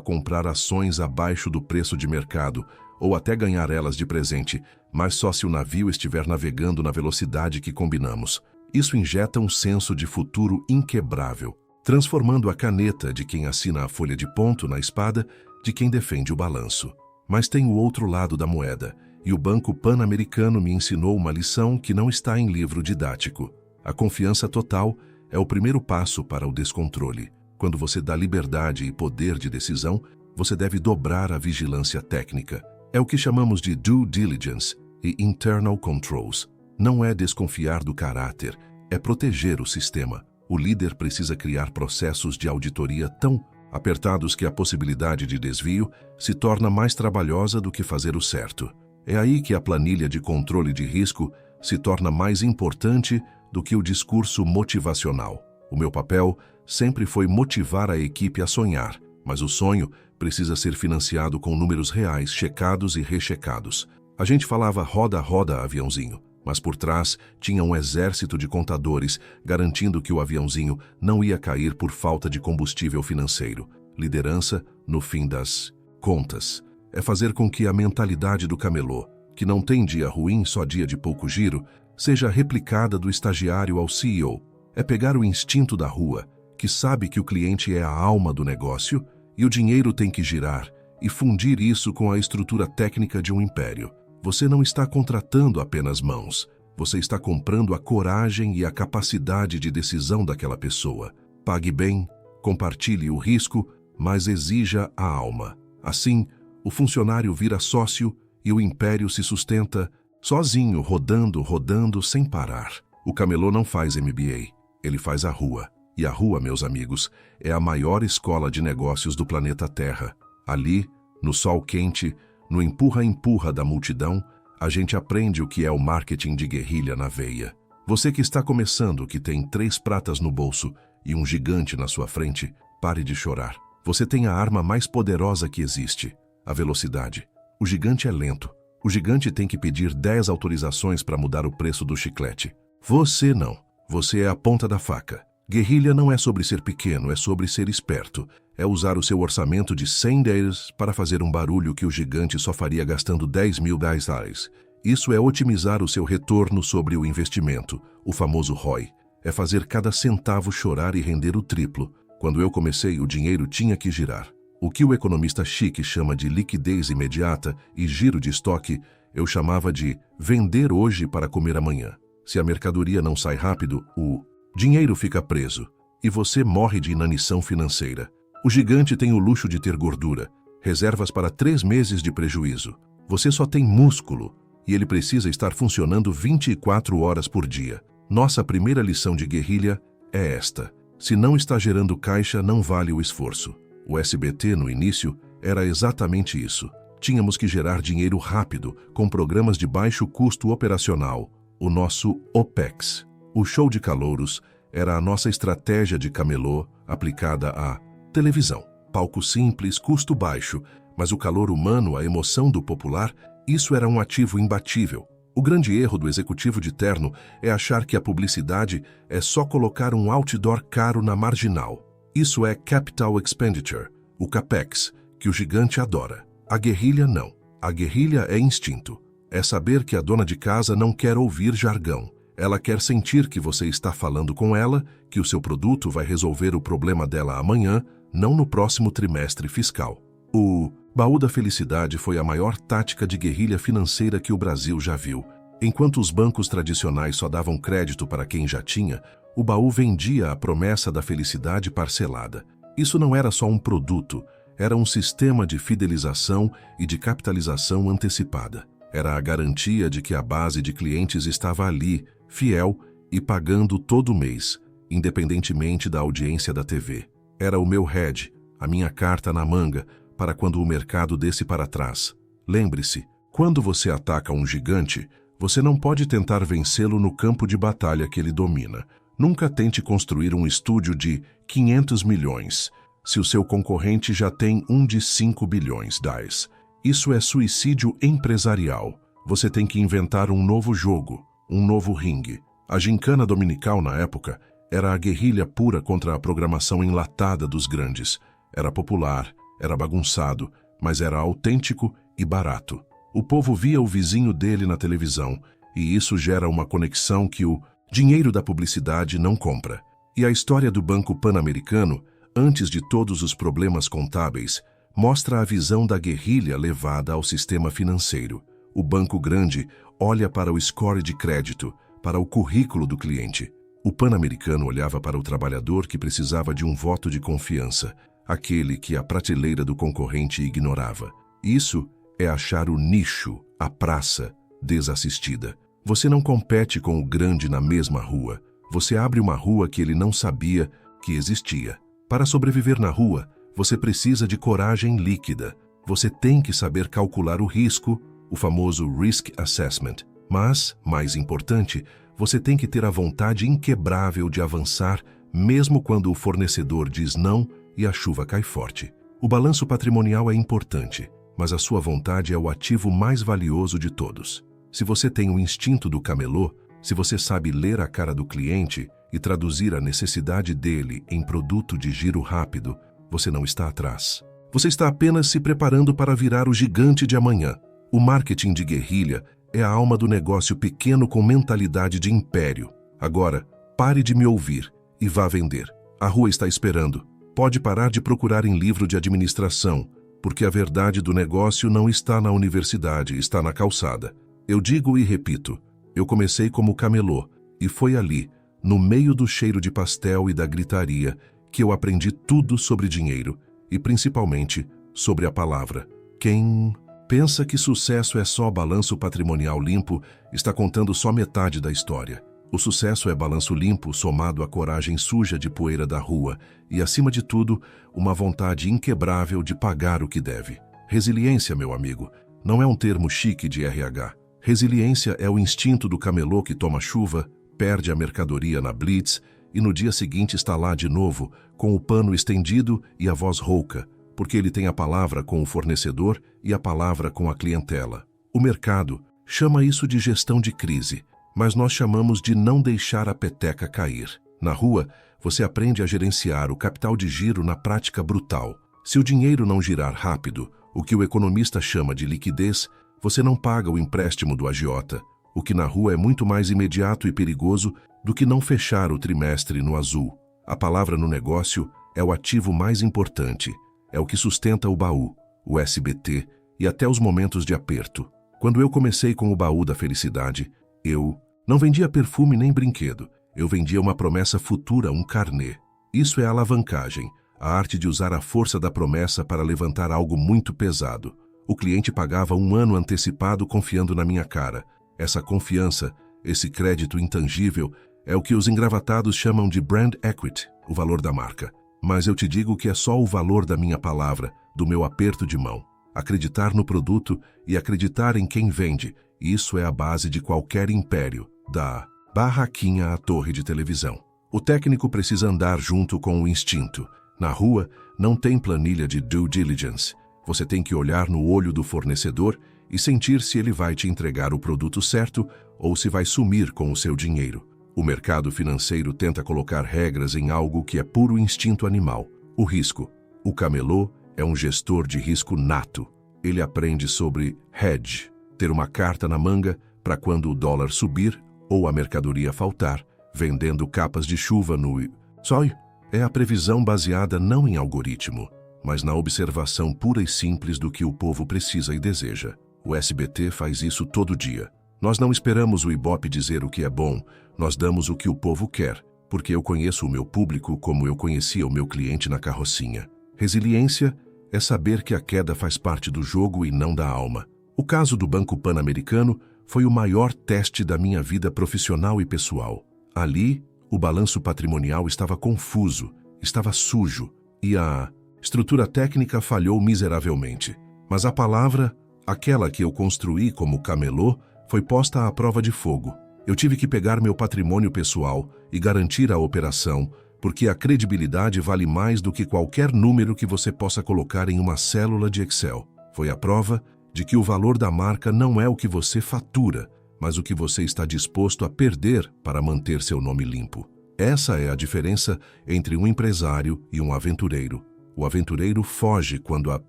comprar ações abaixo do preço de mercado ou até ganhar elas de presente, mas só se o navio estiver navegando na velocidade que combinamos. Isso injeta um senso de futuro inquebrável, transformando a caneta de quem assina a folha de ponto na espada de quem defende o balanço. Mas tem o outro lado da moeda, e o Banco Pan-Americano me ensinou uma lição que não está em livro didático. A confiança total é o primeiro passo para o descontrole. Quando você dá liberdade e poder de decisão, você deve dobrar a vigilância técnica. É o que chamamos de due diligence e internal controls. Não é desconfiar do caráter, é proteger o sistema. O líder precisa criar processos de auditoria tão apertados que a possibilidade de desvio se torna mais trabalhosa do que fazer o certo. É aí que a planilha de controle de risco se torna mais importante do que o discurso motivacional. O meu papel sempre foi motivar a equipe a sonhar, mas o sonho precisa ser financiado com números reais, checados e rechecados. A gente falava roda, roda, aviãozinho, mas por trás tinha um exército de contadores garantindo que o aviãozinho não ia cair por falta de combustível financeiro. Liderança, no fim das contas, é fazer com que a mentalidade do camelô, que não tem dia ruim, só dia de pouco giro, seja replicada do estagiário ao CEO. É pegar o instinto da rua, que sabe que o cliente é a alma do negócio e o dinheiro tem que girar, e fundir isso com a estrutura técnica de um império. Você não está contratando apenas mãos, você está comprando a coragem e a capacidade de decisão daquela pessoa. Pague bem, compartilhe o risco, mas exija a alma. Assim, o funcionário vira sócio e o império se sustenta sozinho, rodando, rodando, sem parar. O camelô não faz MBA, ele faz a rua. E a rua, meus amigos, é a maior escola de negócios do planeta Terra. Ali, no sol quente, no empurra-empurra da multidão, a gente aprende o que é o marketing de guerrilha na veia. Você que está começando, que tem 3 pratas no bolso e um gigante na sua frente, pare de chorar. Você tem a arma mais poderosa que existe, a velocidade. O gigante é lento. O gigante tem que pedir 10 autorizações para mudar o preço do chiclete. Você não. Você é a ponta da faca. Guerrilha não é sobre ser pequeno, é sobre ser esperto. É usar o seu orçamento de 100 dólares para fazer um barulho que o gigante só faria gastando 10 mil dólares. Isso é otimizar o seu retorno sobre o investimento, o famoso ROI. É fazer cada centavo chorar e render o triplo. Quando eu comecei, o dinheiro tinha que girar. O que o economista chique chama de liquidez imediata e giro de estoque, eu chamava de vender hoje para comer amanhã. Se a mercadoria não sai rápido, o dinheiro fica preso e você morre de inanição financeira. O gigante tem o luxo de ter gordura, reservas para 3 meses de prejuízo. Você só tem músculo e ele precisa estar funcionando 24 horas por dia. Nossa primeira lição de guerrilha é esta: se não está gerando caixa, não vale o esforço. O SBT, no início, era exatamente isso. Tínhamos que gerar dinheiro rápido, com programas de baixo custo operacional, o nosso OPEX. O show de calouros era a nossa estratégia de camelô aplicada à televisão. Palco simples, custo baixo, mas o calor humano, a emoção do popular, isso era um ativo imbatível. O grande erro do executivo de terno é achar que a publicidade é só colocar um outdoor caro na marginal. Isso é Capital Expenditure, o CAPEX, que o gigante adora. A guerrilha não. A guerrilha é instinto. É saber que a dona de casa não quer ouvir jargão. Ela quer sentir que você está falando com ela, que o seu produto vai resolver o problema dela amanhã, não no próximo trimestre fiscal. O baú da felicidade foi a maior tática de guerrilha financeira que o Brasil já viu. Enquanto os bancos tradicionais só davam crédito para quem já tinha, o baú vendia a promessa da felicidade parcelada. Isso não era só um produto, era um sistema de fidelização e de capitalização antecipada. Era a garantia de que a base de clientes estava ali, fiel e pagando todo mês, independentemente da audiência da TV. Era o meu hedge, a minha carta na manga, para quando o mercado desse para trás. Lembre-se, quando você ataca um gigante, você não pode tentar vencê-lo no campo de batalha que ele domina. Nunca tente construir um estúdio de 500 milhões. se o seu concorrente já tem um de 5 bilhões DAIs. Isso é suicídio empresarial. Você tem que inventar um novo jogo, um novo ringue. A gincana dominical na época era a guerrilha pura contra a programação enlatada dos grandes. Era popular, era bagunçado, mas era autêntico e barato. O povo via o vizinho dele na televisão, e isso gera uma conexão que o dinheiro da publicidade não compra. E a história do Banco Pan-Americano, antes de todos os problemas contábeis, mostra a visão da guerrilha levada ao sistema financeiro. O banco grande olha para o score de crédito, para o currículo do cliente. O Pan-Americano olhava para o trabalhador que precisava de um voto de confiança, aquele que a prateleira do concorrente ignorava. Isso é achar o nicho, a praça, desassistida. Você não compete com o grande na mesma rua. Você abre uma rua que ele não sabia que existia. Para sobreviver na rua, você precisa de coragem líquida. Você tem que saber calcular o risco, o famoso Risk Assessment. Mas, mais importante, você tem que ter a vontade inquebrável de avançar, mesmo quando o fornecedor diz não e a chuva cai forte. O balanço patrimonial é importante, mas a sua vontade é o ativo mais valioso de todos. Se você tem o instinto do camelô, se você sabe ler a cara do cliente e traduzir a necessidade dele em produto de giro rápido, você não está atrás. Você está apenas se preparando para virar o gigante de amanhã. O marketing de guerrilha é a alma do negócio pequeno com mentalidade de império. Agora, pare de me ouvir e vá vender. A rua está esperando. Pode parar de procurar em livro de administração, porque a verdade do negócio não está na universidade, está na calçada. Eu digo e repito, eu comecei como camelô, e foi ali, no meio do cheiro de pastel e da gritaria, que eu aprendi tudo sobre dinheiro, e principalmente sobre a palavra. Quem pensa que sucesso é só balanço patrimonial limpo, está contando só metade da história. O sucesso é balanço limpo somado à coragem suja de poeira da rua e, acima de tudo, uma vontade inquebrável de pagar o que deve. Resiliência, meu amigo, não é um termo chique de RH. Resiliência é o instinto do camelô que toma chuva, perde a mercadoria na blitz e no dia seguinte está lá de novo, com o pano estendido e a voz rouca, porque ele tem a palavra com o fornecedor e a palavra com a clientela. O mercado chama isso de gestão de crise, mas nós chamamos de não deixar a peteca cair. Na rua, você aprende a gerenciar o capital de giro na prática brutal. Se o dinheiro não girar rápido, o que o economista chama de liquidez, você não paga o empréstimo do agiota, o que na rua é muito mais imediato e perigoso do que não fechar o trimestre no azul. A palavra no negócio é o ativo mais importante, é o que sustenta o baú, o SBT e até os momentos de aperto. Quando eu comecei com o baú da felicidade, eu não vendia perfume nem brinquedo, eu vendia uma promessa futura, um carnê. Isso é alavancagem, a arte de usar a força da promessa para levantar algo muito pesado. O cliente pagava 1 ano antecipado confiando na minha cara. Essa confiança, esse crédito intangível, é o que os engravatados chamam de brand equity, o valor da marca. Mas eu te digo que é só o valor da minha palavra, do meu aperto de mão. Acreditar no produto e acreditar em quem vende, isso é a base de qualquer império, da barraquinha à torre de televisão. O técnico precisa andar junto com o instinto. Na rua, não tem planilha de due diligence. Você tem que olhar no olho do fornecedor e sentir se ele vai te entregar o produto certo ou se vai sumir com o seu dinheiro. O mercado financeiro tenta colocar regras em algo que é puro instinto animal. O risco. O camelô é um gestor de risco nato. Ele aprende sobre hedge, ter uma carta na manga para quando o dólar subir ou a mercadoria faltar, vendendo capas de chuva no sol. É a previsão baseada não em algoritmo, mas na observação pura e simples do que o povo precisa e deseja. O SBT faz isso todo dia. Nós não esperamos o Ibope dizer o que é bom, nós damos o que o povo quer, porque eu conheço o meu público como eu conhecia o meu cliente na carrocinha. Resiliência é saber que a queda faz parte do jogo e não da alma. O caso do Banco Pan-Americano foi o maior teste da minha vida profissional e pessoal. Ali, o balanço patrimonial estava confuso, estava sujo e a estrutura técnica falhou miseravelmente. Mas a palavra, aquela que eu construí como camelô, foi posta à prova de fogo. Eu tive que pegar meu patrimônio pessoal e garantir a operação, porque a credibilidade vale mais do que qualquer número que você possa colocar em uma célula de Excel. Foi a prova de que o valor da marca não é o que você fatura, mas o que você está disposto a perder para manter seu nome limpo. Essa é a diferença entre um empresário e um aventureiro. O aventureiro foge quando a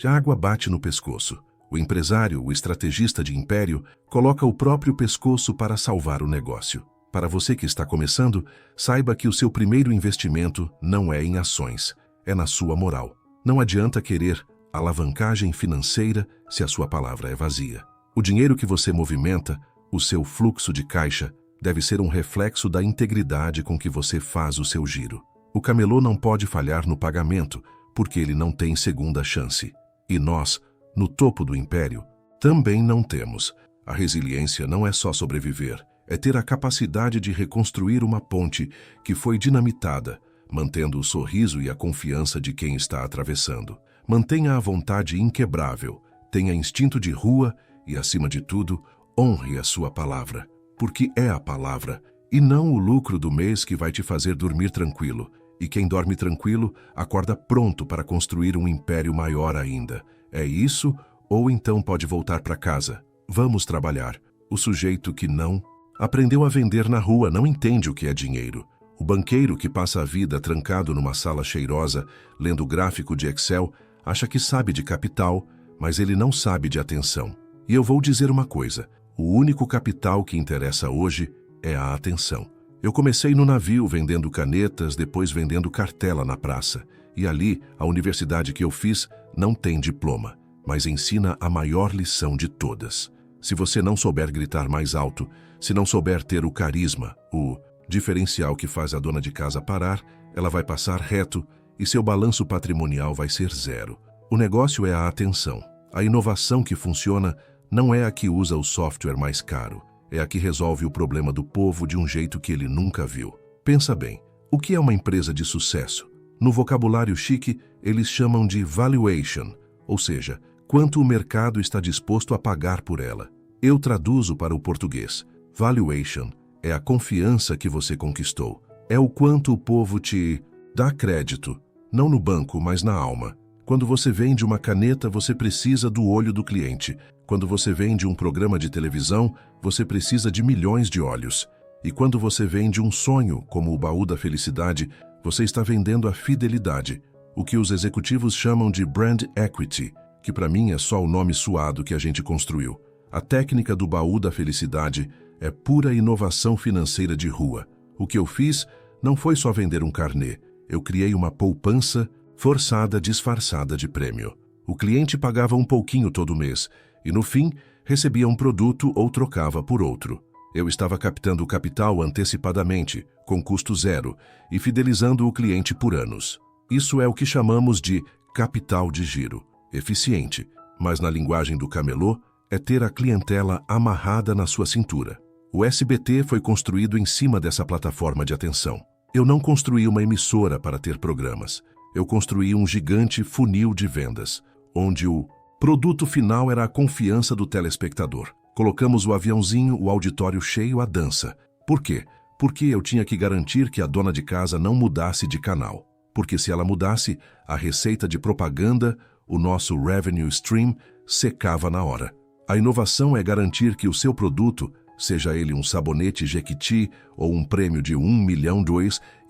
água bate no pescoço. O empresário, o estrategista de império, coloca o próprio pescoço para salvar o negócio. Para você que está começando, saiba que o seu primeiro investimento não é em ações, é na sua moral. Não adianta querer alavancagem financeira se a sua palavra é vazia. O dinheiro que você movimenta, o seu fluxo de caixa, deve ser um reflexo da integridade com que você faz o seu giro. O camelô não pode falhar no pagamento, porque ele não tem segunda chance. E nós, no topo do império, também não temos. A resiliência não é só sobreviver, é ter a capacidade de reconstruir uma ponte que foi dinamitada, mantendo o sorriso e a confiança de quem está atravessando. Mantenha a vontade inquebrável, tenha instinto de rua e, acima de tudo, honre a sua palavra, porque é a palavra e não o lucro do mês que vai te fazer dormir tranquilo. E quem dorme tranquilo acorda pronto para construir um império maior ainda. É isso, ou então pode voltar para casa. Vamos trabalhar. O sujeito que não aprendeu a vender na rua não entende o que é dinheiro. O banqueiro que passa a vida trancado numa sala cheirosa, lendo gráfico de Excel, acha que sabe de capital, mas ele não sabe de atenção. E eu vou dizer uma coisa, o único capital que interessa hoje é a atenção. Eu comecei no navio vendendo canetas, depois vendendo cartela na praça. E ali, a universidade que eu fiz não tem diploma, mas ensina a maior lição de todas. Se você não souber gritar mais alto, se não souber ter o carisma, o diferencial que faz a dona de casa parar, ela vai passar reto e seu balanço patrimonial vai ser zero. O negócio é a atenção. A inovação que funciona não é a que usa o software mais caro. É a que resolve o problema do povo de um jeito que ele nunca viu. Pensa bem, o que é uma empresa de sucesso? No vocabulário chique, eles chamam de valuation, ou seja, quanto o mercado está disposto a pagar por ela. Eu traduzo para o português. Valuation é a confiança que você conquistou. É o quanto o povo te dá crédito, não no banco, mas na alma. Quando você vende uma caneta, você precisa do olho do cliente. Quando você vende um programa de televisão, você precisa de milhões de olhos. E quando você vende um sonho, como o baú da felicidade, você está vendendo a fidelidade, o que os executivos chamam de brand equity, que para mim é só o nome suado que a gente construiu. A técnica do baú da felicidade é pura inovação financeira de rua. O que eu fiz não foi só vender um carnê, eu criei uma poupança forçada disfarçada de prêmio. O cliente pagava um pouquinho todo mês, e no fim, recebia um produto ou trocava por outro. Eu estava captando o capital antecipadamente, com custo zero, e fidelizando o cliente por anos. Isso é o que chamamos de capital de giro, eficiente, mas na linguagem do camelô, é ter a clientela amarrada na sua cintura. O SBT foi construído em cima dessa plataforma de atenção. Eu não construí uma emissora para ter programas. Eu construí um gigante funil de vendas, onde o produto final era a confiança do telespectador. Colocamos o aviãozinho, o auditório cheio, a dança. Por quê? Porque eu tinha que garantir que a dona de casa não mudasse de canal. Porque se ela mudasse, a receita de propaganda, o nosso revenue stream, secava na hora. A inovação é garantir que o seu produto, seja ele um sabonete Jequiti ou um prêmio de 1 milhão,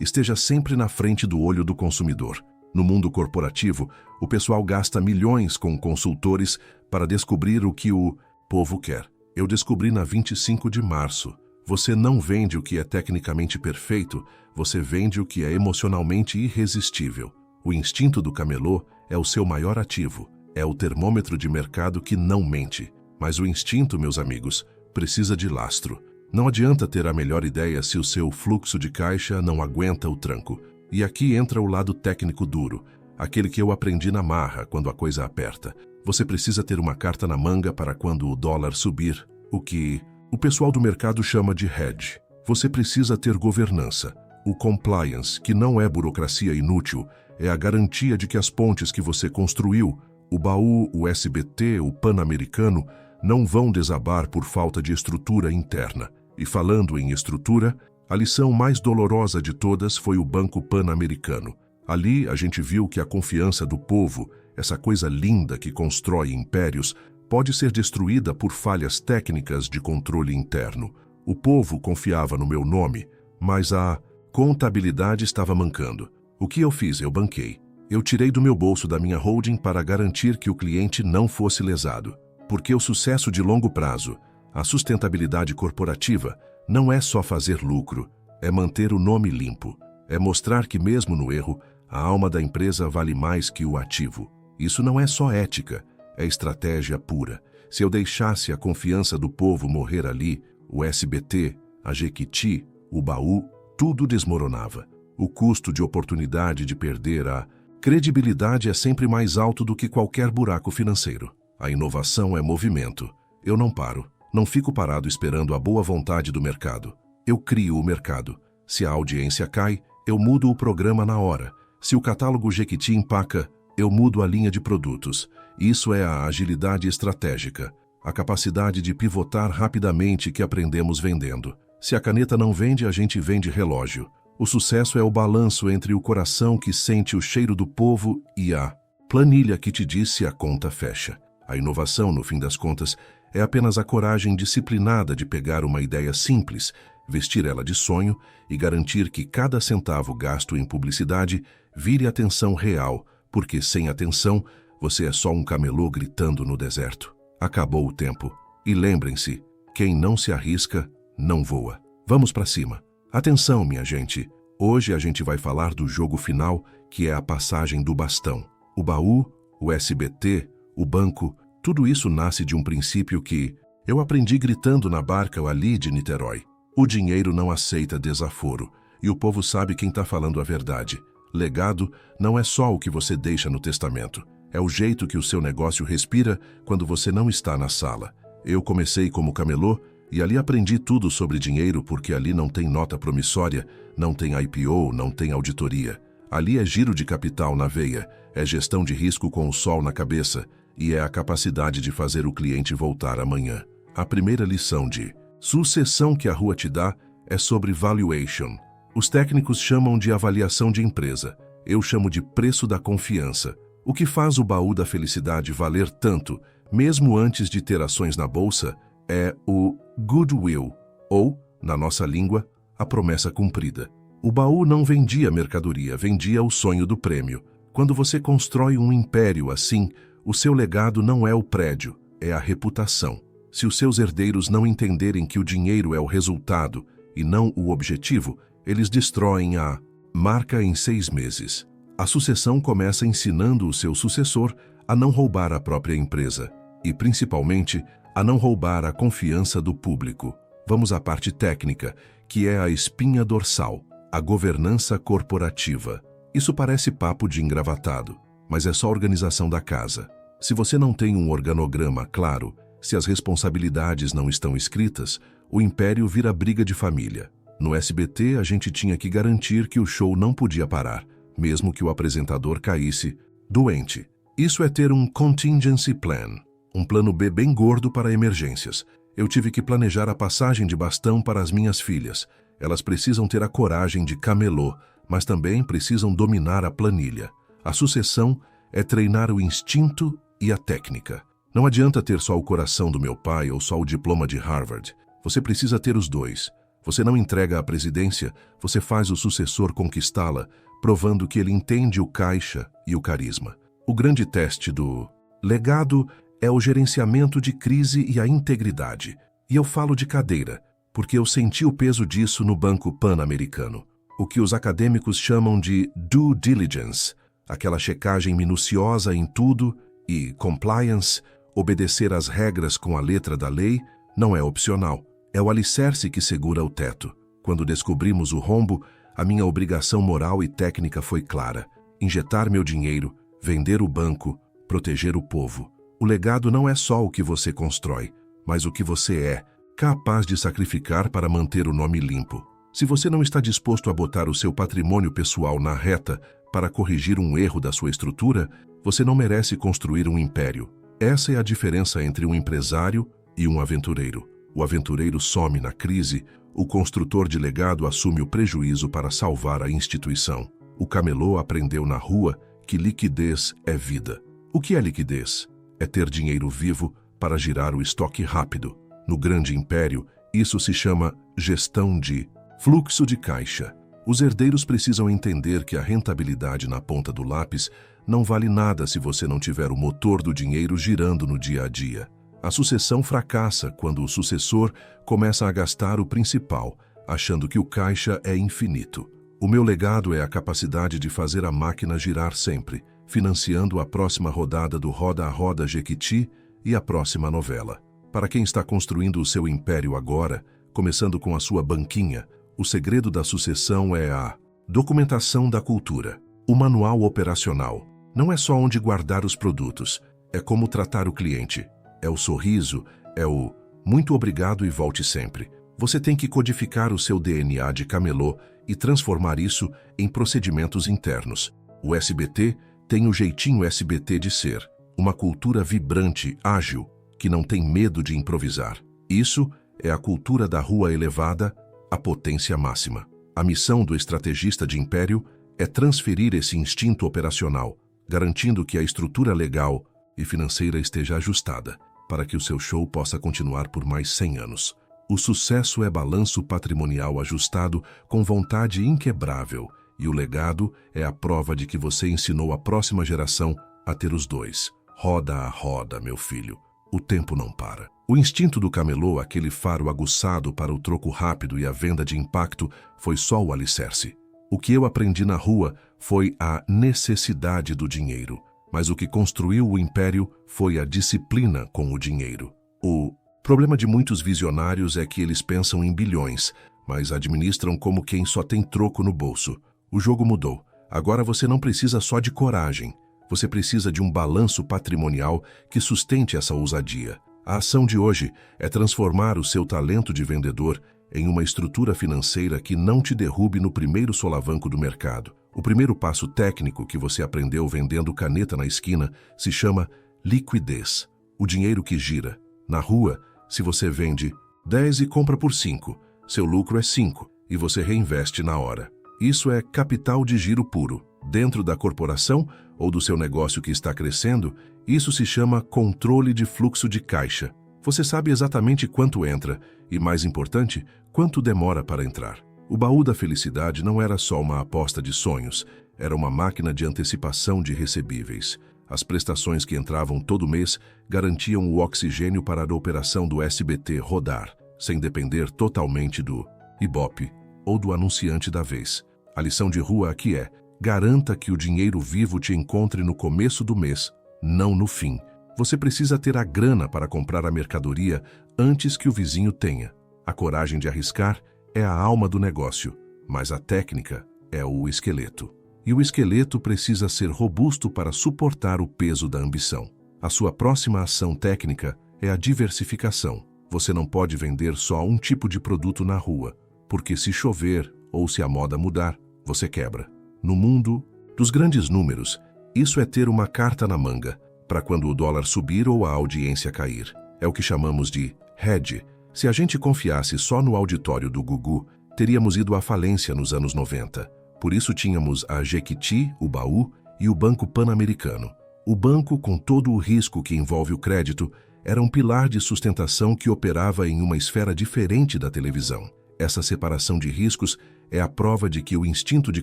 esteja sempre na frente do olho do consumidor. No mundo corporativo, o pessoal gasta milhões com consultores para descobrir o que o povo quer. Eu descobri na 25 de março. Você não vende o que é tecnicamente perfeito, você vende o que é emocionalmente irresistível. O instinto do camelô é o seu maior ativo, é o termômetro de mercado que não mente. Mas o instinto, meus amigos, precisa de lastro. Não adianta ter a melhor ideia se o seu fluxo de caixa não aguenta o tranco. E aqui entra o lado técnico duro, aquele que eu aprendi na marra quando a coisa aperta. Você precisa ter uma carta na manga para quando o dólar subir, o que o pessoal do mercado chama de hedge. Você precisa ter governança. O compliance, que não é burocracia inútil, é a garantia de que as pontes que você construiu, o baú, o SBT, o Pan-Americano, não vão desabar por falta de estrutura interna. E falando em estrutura, A lição mais dolorosa de todas foi o Banco Pan-Americano. Ali a gente viu que a confiança do povo, essa coisa linda que constrói impérios, pode ser destruída por falhas técnicas de controle interno. O povo confiava no meu nome, mas a contabilidade estava mancando. O que eu fiz? Eu banquei. Eu tirei do meu bolso da minha holding para garantir que o cliente não fosse lesado. Porque o sucesso de longo prazo, a sustentabilidade corporativa, não é só fazer lucro, é manter o nome limpo. É mostrar que mesmo no erro, a alma da empresa vale mais que o ativo. Isso não é só ética, é estratégia pura. Se eu deixasse a confiança do povo morrer ali, o SBT, a Jequiti, o Baú, tudo desmoronava. O custo de oportunidade de perder a credibilidade é sempre mais alto do que qualquer buraco financeiro. A inovação é movimento. Eu não paro, não fico parado esperando a boa vontade do mercado. Eu crio o mercado. Se a audiência cai, eu mudo o programa na hora. Se o catálogo Jequiti empaca, eu mudo a linha de produtos. Isso é a agilidade estratégica, a capacidade de pivotar rapidamente que aprendemos vendendo. Se a caneta não vende, a gente vende relógio. O sucesso é o balanço entre o coração que sente o cheiro do povo e a planilha que te diz se a conta fecha. A inovação, no fim das contas, é apenas a coragem disciplinada de pegar uma ideia simples, vestir ela de sonho e garantir que cada centavo gasto em publicidade vire atenção real, porque sem atenção, você é só um camelô gritando no deserto. Acabou o tempo. E lembrem-se, quem não se arrisca, não voa. Vamos para cima. Atenção, minha gente. Hoje a gente vai falar do jogo final, que é a passagem do bastão. O Baú, o SBT, o banco, tudo isso nasce de um princípio que eu aprendi gritando na barca ali de Niterói. O dinheiro não aceita desaforo, e o povo sabe quem está falando a verdade. Legado não é só o que você deixa no testamento, é o jeito que o seu negócio respira quando você não está na sala. Eu comecei como camelô e ali aprendi tudo sobre dinheiro porque ali não tem nota promissória, não tem IPO, não tem auditoria. Ali é giro de capital na veia, é gestão de risco com o sol na cabeça e é a capacidade de fazer o cliente voltar amanhã. A primeira lição de sucessão que a rua te dá é sobre valuation. Os técnicos chamam de avaliação de empresa. Eu chamo de preço da confiança. O que faz o baú da felicidade valer tanto, mesmo antes de ter ações na bolsa, é o goodwill, ou, na nossa língua, a promessa cumprida. O baú não vendia mercadoria, vendia o sonho do prêmio. Quando você constrói um império assim, o seu legado não é o prédio, é a reputação. Se os seus herdeiros não entenderem que o dinheiro é o resultado e não o objetivo, eles destroem a marca em 6 meses. A sucessão começa ensinando o seu sucessor a não roubar a própria empresa e, principalmente, a não roubar a confiança do público. Vamos à parte técnica, que é a espinha dorsal, a governança corporativa. Isso parece papo de engravatado, mas é só organização da casa. Se você não tem um organograma claro, se as responsabilidades não estão escritas, o império vira briga de família. No SBT, a gente tinha que garantir que o show não podia parar, mesmo que o apresentador caísse doente. Isso é ter um contingency plan, um plano B bem gordo para emergências. Eu tive que planejar a passagem de bastão para as minhas filhas. Elas precisam ter a coragem de camelô, mas também precisam dominar a planilha. A sucessão é treinar o instinto e a técnica. Não adianta ter só o coração do meu pai ou só o diploma de Harvard. Você precisa ter os dois. Você não entrega a presidência, você faz o sucessor conquistá-la, provando que ele entende o caixa e o carisma. O grande teste do legado é o gerenciamento de crise e a integridade. E eu falo de cadeira, porque eu senti o peso disso no Banco Pan-Americano. O que os acadêmicos chamam de due diligence, aquela checagem minuciosa em tudo, e compliance, obedecer às regras com a letra da lei, não é opcional. É o alicerce que segura o teto. Quando descobrimos o rombo, a minha obrigação moral e técnica foi clara. Injetar meu dinheiro, vender o banco, proteger o povo. O legado não é só o que você constrói, mas o que você é, capaz de sacrificar para manter o nome limpo. Se você não está disposto a botar o seu patrimônio pessoal na reta para corrigir um erro da sua estrutura, você não merece construir um império. Essa é a diferença entre um empresário e um aventureiro. O aventureiro some na crise, o construtor de legado assume o prejuízo para salvar a instituição. O camelô aprendeu na rua que liquidez é vida. O que é liquidez? É ter dinheiro vivo para girar o estoque rápido. No grande império, isso se chama gestão de fluxo de caixa. Os herdeiros precisam entender que a rentabilidade na ponta do lápis não vale nada se você não tiver o motor do dinheiro girando no dia a dia. A sucessão fracassa quando o sucessor começa a gastar o principal, achando que o caixa é infinito. O meu legado é a capacidade de fazer a máquina girar sempre, financiando a próxima rodada do Roda a Roda Jequiti e a próxima novela. Para quem está construindo o seu império agora, começando com a sua banquinha, o segredo da sucessão é a documentação da cultura. O manual operacional não é só onde guardar os produtos, é como tratar o cliente. É o sorriso, é o muito obrigado e volte sempre. Você tem que codificar o seu DNA de camelô e transformar isso em procedimentos internos. O SBT tem o jeitinho SBT de ser, uma cultura vibrante, ágil, que não tem medo de improvisar. Isso é a cultura da rua elevada à potência máxima. A missão do estrategista de império é transferir esse instinto operacional, garantindo que a estrutura legal e financeira esteja ajustada, para que o seu show possa continuar por mais 100 anos. O sucesso é balanço patrimonial ajustado com vontade inquebrável, e o legado é a prova de que você ensinou a próxima geração a ter os dois. Roda a roda, meu filho. O tempo não para. O instinto do camelô, aquele faro aguçado para o troco rápido e a venda de impacto, foi só o alicerce. O que eu aprendi na rua foi a necessidade do dinheiro. Mas o que construiu o império foi a disciplina com o dinheiro. O problema de muitos visionários é que eles pensam em bilhões, mas administram como quem só tem troco no bolso. O jogo mudou. Agora você não precisa só de coragem. Você precisa de um balanço patrimonial que sustente essa ousadia. A ação de hoje é transformar o seu talento de vendedor em uma estrutura financeira que não te derrube no primeiro solavanco do mercado. O primeiro passo técnico que você aprendeu vendendo caneta na esquina se chama liquidez. O dinheiro que gira. Na rua, se você vende 10 e compra por 5, seu lucro é 5 e você reinveste na hora. Isso é capital de giro puro. Dentro da corporação ou do seu negócio que está crescendo, isso se chama controle de fluxo de caixa. Você sabe exatamente quanto entra e, mais importante, quanto demora para entrar. O baú da felicidade não era só uma aposta de sonhos, era uma máquina de antecipação de recebíveis. As prestações que entravam todo mês garantiam o oxigênio para a operação do SBT rodar, sem depender totalmente do Ibope ou do anunciante da vez. A lição de rua aqui é: garanta que o dinheiro vivo te encontre no começo do mês, não no fim. Você precisa ter a grana para comprar a mercadoria antes que o vizinho tenha. A coragem de arriscar é a alma do negócio, mas a técnica é o esqueleto. E o esqueleto precisa ser robusto para suportar o peso da ambição. A sua próxima ação técnica é a diversificação. Você não pode vender só um tipo de produto na rua, porque se chover ou se a moda mudar, você quebra. No mundo dos grandes números, isso é ter uma carta na manga, para quando o dólar subir ou a audiência cair. É o que chamamos de hedge. Se a gente confiasse só no auditório do Gugu, teríamos ido à falência nos anos 90. Por isso tínhamos a Jequiti, o Baú e o Banco Pan-Americano. O banco, com todo o risco que envolve o crédito, era um pilar de sustentação que operava em uma esfera diferente da televisão. Essa separação de riscos é a prova de que o instinto de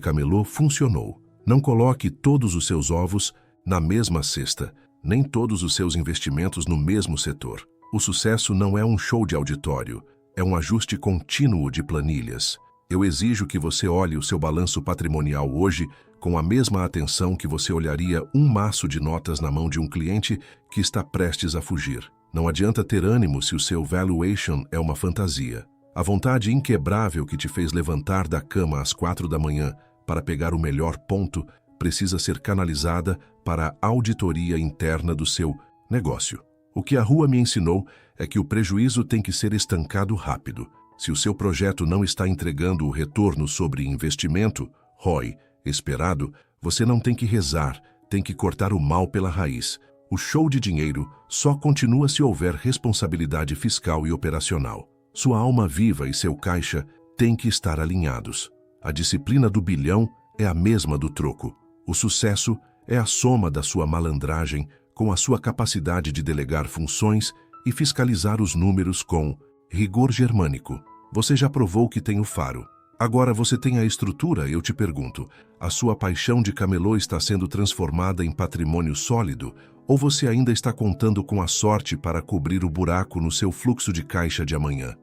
camelô funcionou. Não coloque todos os seus ovos na mesma cesta, nem todos os seus investimentos no mesmo setor. O sucesso não é um show de auditório, é um ajuste contínuo de planilhas. Eu exijo que você olhe o seu balanço patrimonial hoje com a mesma atenção que você olharia um maço de notas na mão de um cliente que está prestes a fugir. Não adianta ter ânimo se o seu valuation é uma fantasia. A vontade inquebrável que te fez levantar da cama às 4 da manhã para pegar o melhor ponto precisa ser canalizada para a auditoria interna do seu negócio. O que a rua me ensinou é que o prejuízo tem que ser estancado rápido. Se o seu projeto não está entregando o retorno sobre investimento, ROI, esperado, você não tem que rezar, tem que cortar o mal pela raiz. O show de dinheiro só continua se houver responsabilidade fiscal e operacional. Sua alma viva e seu caixa têm que estar alinhados. A disciplina do bilhão é a mesma do troco. O sucesso é a soma da sua malandragem com a sua capacidade de delegar funções e fiscalizar os números com rigor germânico. Você já provou que tem o faro. Agora você tem a estrutura, eu te pergunto. A sua paixão de camelô está sendo transformada em patrimônio sólido ou você ainda está contando com a sorte para cobrir o buraco no seu fluxo de caixa de amanhã?